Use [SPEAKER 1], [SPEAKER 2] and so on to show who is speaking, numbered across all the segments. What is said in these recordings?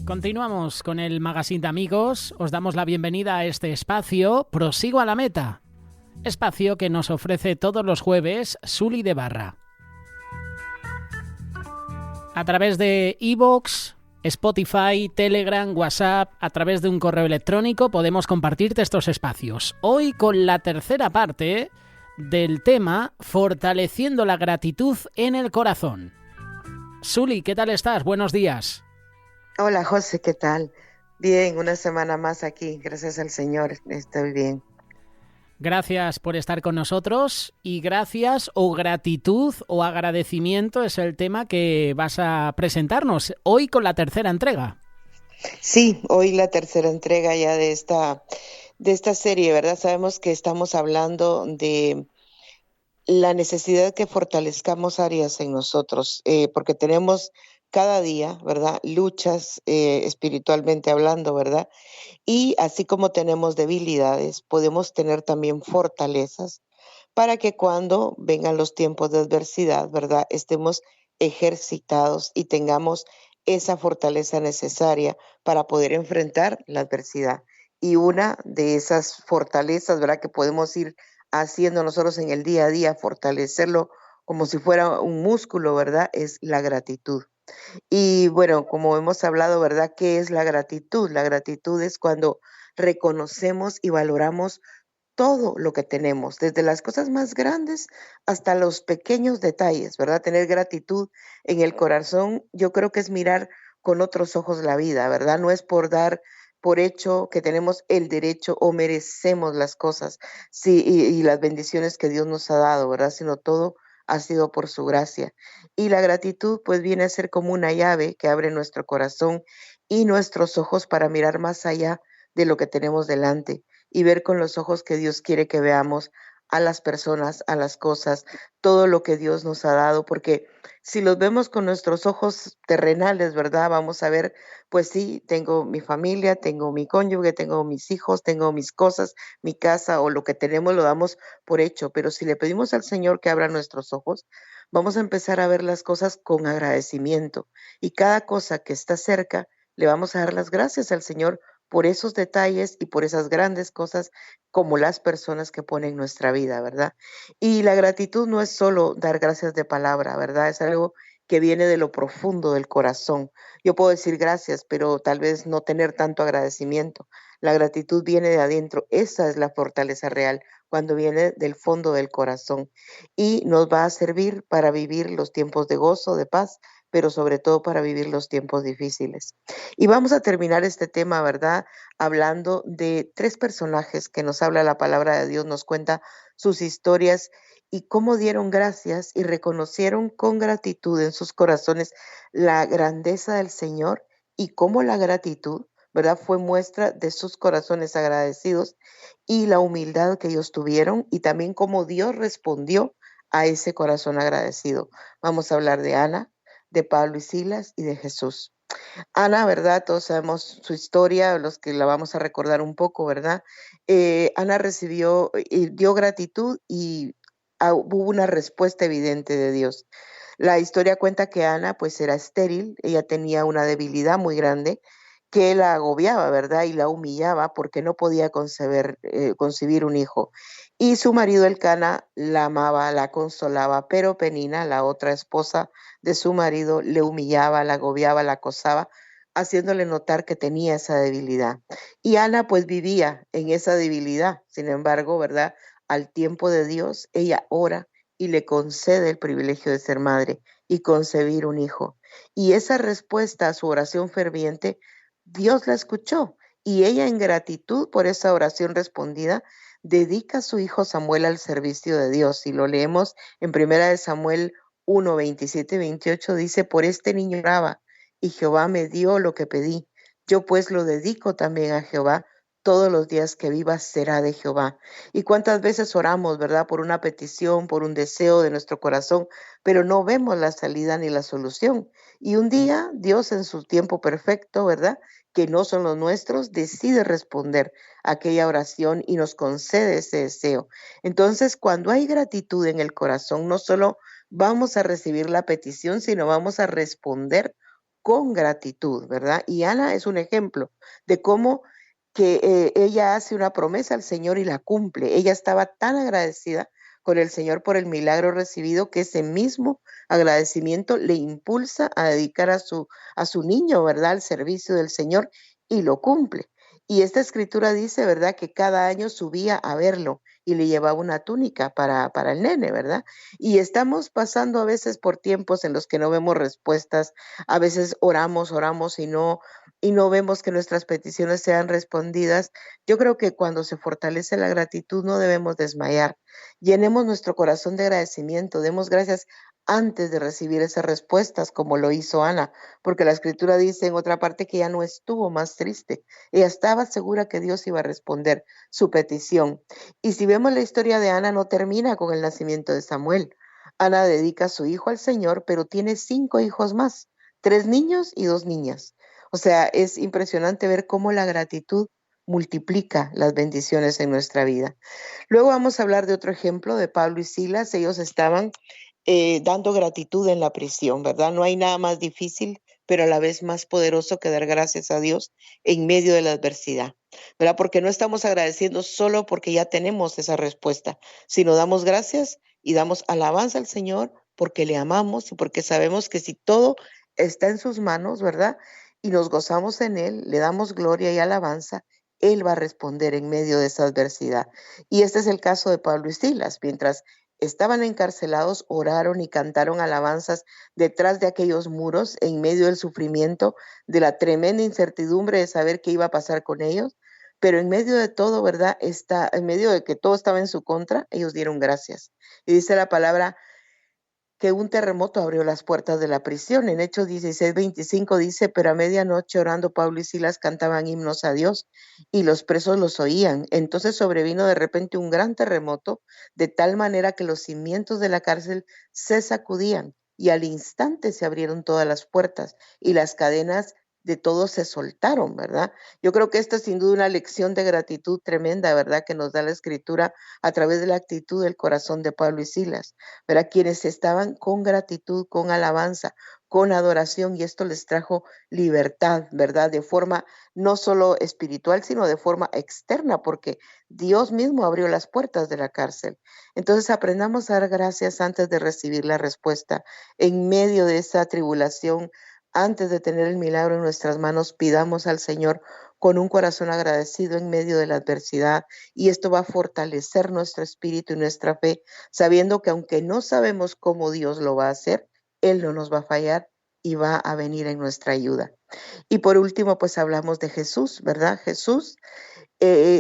[SPEAKER 1] Continuamos con el Magazine de Amigos. Os damos la bienvenida a este espacio Prosigo a la Meta, espacio que nos ofrece todos los jueves Suli de Barra. A través de iVoox, Spotify, Telegram, WhatsApp, a través de un correo electrónico podemos compartirte estos espacios. Hoy con la tercera parte del tema Fortaleciendo la gratitud en el corazón. Suli, ¿qué tal estás? Buenos días.
[SPEAKER 2] Hola José, ¿qué tal? Bien, una semana más aquí, gracias al Señor, estoy bien.
[SPEAKER 1] Gracias por estar con nosotros y gracias o gratitud o agradecimiento es el tema que vas a presentarnos hoy con la tercera entrega.
[SPEAKER 2] Sí, hoy la tercera entrega ya de esta serie, ¿verdad? Sabemos que estamos hablando de la necesidad que fortalezcamos áreas en nosotros, porque tenemos cada día, ¿verdad? Luchas espiritualmente hablando, ¿verdad? Y así como tenemos debilidades, podemos tener también fortalezas para que cuando vengan los tiempos de adversidad, ¿verdad? Estemos ejercitados y tengamos esa fortaleza necesaria para poder enfrentar la adversidad. Y una de esas fortalezas, ¿verdad? Que podemos ir haciendo nosotros en el día a día, fortalecerlo como si fuera un músculo, ¿verdad? Es la gratitud. Y bueno, como hemos hablado, ¿verdad? ¿Qué es la gratitud? La gratitud es cuando reconocemos y valoramos todo lo que tenemos, desde las cosas más grandes hasta los pequeños detalles, ¿verdad? Tener gratitud en el corazón, yo creo que es mirar con otros ojos la vida, ¿verdad? No es por dar por hecho que tenemos el derecho o merecemos las cosas, sí, y las bendiciones que Dios nos ha dado, ¿verdad? Sino todo ha sido por su gracia. Y la gratitud pues viene a ser como una llave que abre nuestro corazón y nuestros ojos para mirar más allá de lo que tenemos delante y ver con los ojos que Dios quiere que veamos a las personas, a las cosas, todo lo que Dios nos ha dado, porque si los vemos con nuestros ojos terrenales, ¿verdad? Vamos a ver, pues sí, tengo mi familia, tengo mi cónyuge, tengo mis hijos, tengo mis cosas, mi casa o lo que tenemos lo damos por hecho, pero si le pedimos al Señor que abra nuestros ojos, vamos a empezar a ver las cosas con agradecimiento y cada cosa que está cerca, le vamos a dar las gracias al Señor por esos detalles y por esas grandes cosas como las personas que pone en nuestra vida, ¿verdad? Y la gratitud no es solo dar gracias de palabra, ¿verdad? Es algo que viene de lo profundo del corazón. Yo puedo decir gracias, pero tal vez no tener tanto agradecimiento. La gratitud viene de adentro. Esa es la fortaleza real, cuando viene del fondo del corazón. Y nos va a servir para vivir los tiempos de gozo, de paz, pero sobre todo para vivir los tiempos difíciles. Y vamos a terminar este tema, ¿verdad? Hablando de 3 personajes que nos habla la palabra de Dios, nos cuenta sus historias y cómo dieron gracias y reconocieron con gratitud en sus corazones la grandeza del Señor y cómo la gratitud, ¿verdad? Fue muestra de sus corazones agradecidos y la humildad que ellos tuvieron y también cómo Dios respondió a ese corazón agradecido. Vamos a hablar de Ana, de Pablo y Silas y de Jesús. Ana, ¿verdad? Todos sabemos su historia, los que la vamos a recordar un poco, ¿verdad? Ana recibió y dio gratitud y hubo una respuesta evidente de Dios. La historia cuenta que Ana pues era estéril, ella tenía una debilidad muy grande que la agobiaba, ¿verdad? Y la humillaba porque no podía concebir un hijo. Y su marido Elcana la amaba, la consolaba, pero Penina, la otra esposa de su marido, le humillaba, la agobiaba, la acosaba, haciéndole notar que tenía esa debilidad. Y Ana pues vivía en esa debilidad. Sin embargo, ¿verdad? Al tiempo de Dios, ella ora y le concede el privilegio de ser madre y concebir un hijo. Y esa respuesta a su oración ferviente, Dios la escuchó y ella en gratitud por esa oración respondida, dedica a su hijo Samuel al servicio de Dios. Y lo leemos en Primera de Samuel 1, 27 y 28, dice, por este niño oraba y Jehová me dio lo que pedí. Yo pues lo dedico también a Jehová todos los días que vivas será de Jehová. Y cuántas veces oramos, ¿verdad? Por una petición, por un deseo de nuestro corazón, pero no vemos la salida ni la solución. Y un día Dios en su tiempo perfecto, ¿verdad? Que no son los nuestros, decide responder a aquella oración y nos concede ese deseo. Entonces, cuando hay gratitud en el corazón, no solo vamos a recibir la petición, sino vamos a responder con gratitud, ¿verdad? Y Ana es un ejemplo de cómo que ella hace una promesa al Señor y la cumple. Ella estaba tan agradecida con el Señor por el milagro recibido que ese mismo agradecimiento le impulsa a dedicar a su niño, ¿verdad?, al servicio del Señor y lo cumple. Y esta escritura dice, ¿verdad?, que cada año subía a verlo y le llevaba una túnica para el nene, ¿verdad? Y estamos pasando a veces por tiempos en los que no vemos respuestas, a veces oramos y no vemos que nuestras peticiones sean respondidas. Yo creo que cuando se fortalece la gratitud no debemos desmayar. Llenemos nuestro corazón de agradecimiento, demos gracias antes de recibir esas respuestas, como lo hizo Ana, porque la escritura dice en otra parte que ella no estuvo más triste. Ella estaba segura que Dios iba a responder su petición. Y si vemos la historia de Ana, no termina con el nacimiento de Samuel. Ana dedica a su hijo al Señor, pero tiene 5 hijos más, 3 niños y 2 niñas. O sea, es impresionante ver cómo la gratitud multiplica las bendiciones en nuestra vida. Luego vamos a hablar de otro ejemplo de Pablo y Silas. Ellos estaban dando gratitud en la prisión, ¿verdad? No hay nada más difícil, pero a la vez más poderoso que dar gracias a Dios en medio de la adversidad, ¿verdad? Porque no estamos agradeciendo solo porque ya tenemos esa respuesta, sino damos gracias y damos alabanza al Señor porque le amamos y porque sabemos que si todo está en sus manos, ¿verdad? Y nos gozamos en Él, le damos gloria y alabanza, Él va a responder en medio de esa adversidad. Y este es el caso de Pablo y Silas. Mientras estaban encarcelados, oraron y cantaron alabanzas detrás de aquellos muros, en medio del sufrimiento, de la tremenda incertidumbre de saber qué iba a pasar con ellos. Pero en medio de todo, ¿verdad? En medio de que todo estaba en su contra, ellos dieron gracias. Y dice la palabra que un terremoto abrió las puertas de la prisión. En Hechos 16:25 dice, pero a medianoche orando Pablo y Silas cantaban himnos a Dios y los presos los oían. Entonces sobrevino de repente un gran terremoto, de tal manera que los cimientos de la cárcel se sacudían y al instante se abrieron todas las puertas y las cadenas de todos se soltaron, ¿verdad? Yo creo que esta es sin duda una lección de gratitud tremenda, ¿verdad?, que nos da la escritura a través de la actitud del corazón de Pablo y Silas. ¿Verdad? Quienes estaban con gratitud, con alabanza, con adoración, y esto les trajo libertad, ¿verdad? De forma no solo espiritual, sino de forma externa, porque Dios mismo abrió las puertas de la cárcel. Entonces aprendamos a dar gracias antes de recibir la respuesta. En medio de esa tribulación, antes de tener el milagro en nuestras manos, pidamos al Señor con un corazón agradecido en medio de la adversidad, y esto va a fortalecer nuestro espíritu y nuestra fe, sabiendo que aunque no sabemos cómo Dios lo va a hacer, Él no nos va a fallar y va a venir en nuestra ayuda. Y por último, pues hablamos de Jesús, ¿verdad? Jesús,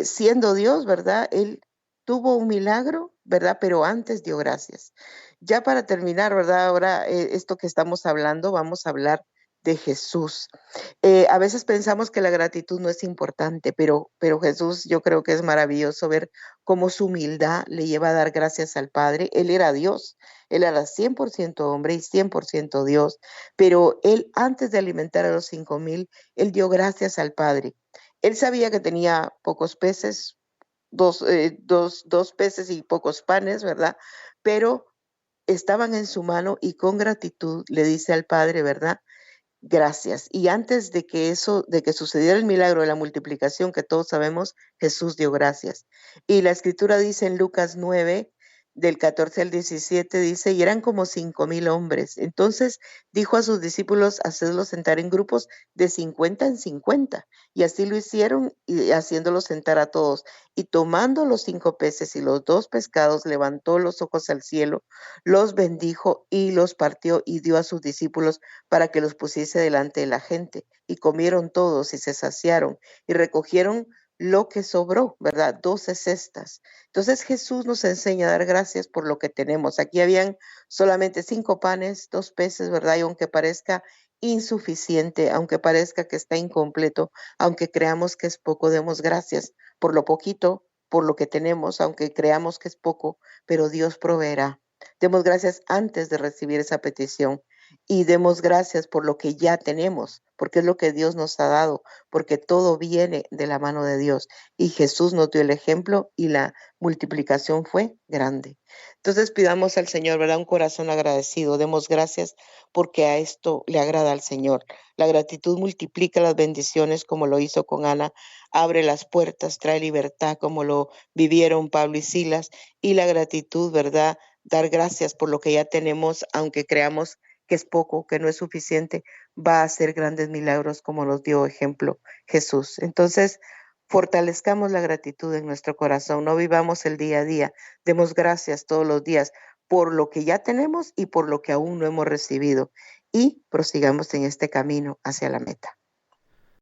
[SPEAKER 2] siendo Dios, ¿verdad? Él tuvo un milagro, ¿verdad? Pero antes dio gracias. Ya para terminar, ¿verdad? Ahora, esto que estamos hablando, vamos a hablar de Jesús. A veces pensamos que la gratitud no es importante, pero Jesús, yo creo que es maravilloso ver cómo su humildad le lleva a dar gracias al Padre. Él era Dios, él era 100% hombre y 100% Dios, pero él antes de alimentar a los 5,000, él dio gracias al Padre. Él sabía que tenía pocos peces, dos peces y pocos panes, ¿verdad? Pero estaban en su mano y con gratitud le dice al Padre, ¿verdad? Gracias. Y antes de que sucediera el milagro de la multiplicación que todos sabemos, Jesús dio gracias. Y la escritura dice en Lucas 9, del 14 al 17, dice, y eran como 5,000 hombres. Entonces dijo a sus discípulos, hacedlos sentar en grupos de 50 en 50. Y así lo hicieron, y haciéndolos sentar a todos. Y tomando los 5 peces y los 2 pescados, levantó los ojos al cielo, los bendijo y los partió y dio a sus discípulos para que los pusiese delante de la gente. Y comieron todos y se saciaron y recogieron lo que sobró, ¿verdad? 12 cestas. Entonces Jesús nos enseña a dar gracias por lo que tenemos. Aquí habían solamente 5 panes, 2 peces, ¿verdad? Y aunque parezca insuficiente, aunque parezca que está incompleto, aunque creamos que es poco, demos gracias por lo poquito, por lo que tenemos, aunque creamos que es poco, pero Dios proveerá. Demos gracias antes de recibir esa petición y demos gracias por lo que ya tenemos, porque es lo que Dios nos ha dado, porque todo viene de la mano de Dios. Y Jesús nos dio el ejemplo y la multiplicación fue grande. Entonces pidamos al Señor, ¿verdad? Un corazón agradecido. Demos gracias porque a esto le agrada al Señor. La gratitud multiplica las bendiciones como lo hizo con Ana, abre las puertas, trae libertad como lo vivieron Pablo y Silas. Y la gratitud, ¿verdad? Dar gracias por lo que ya tenemos, aunque creamos que es poco, que no es suficiente, va a hacer grandes milagros como nos dio ejemplo Jesús. Entonces, fortalezcamos la gratitud en nuestro corazón, no vivamos el día a día, demos gracias todos los días por lo que ya tenemos y por lo que aún no hemos recibido y prosigamos en este camino hacia la meta.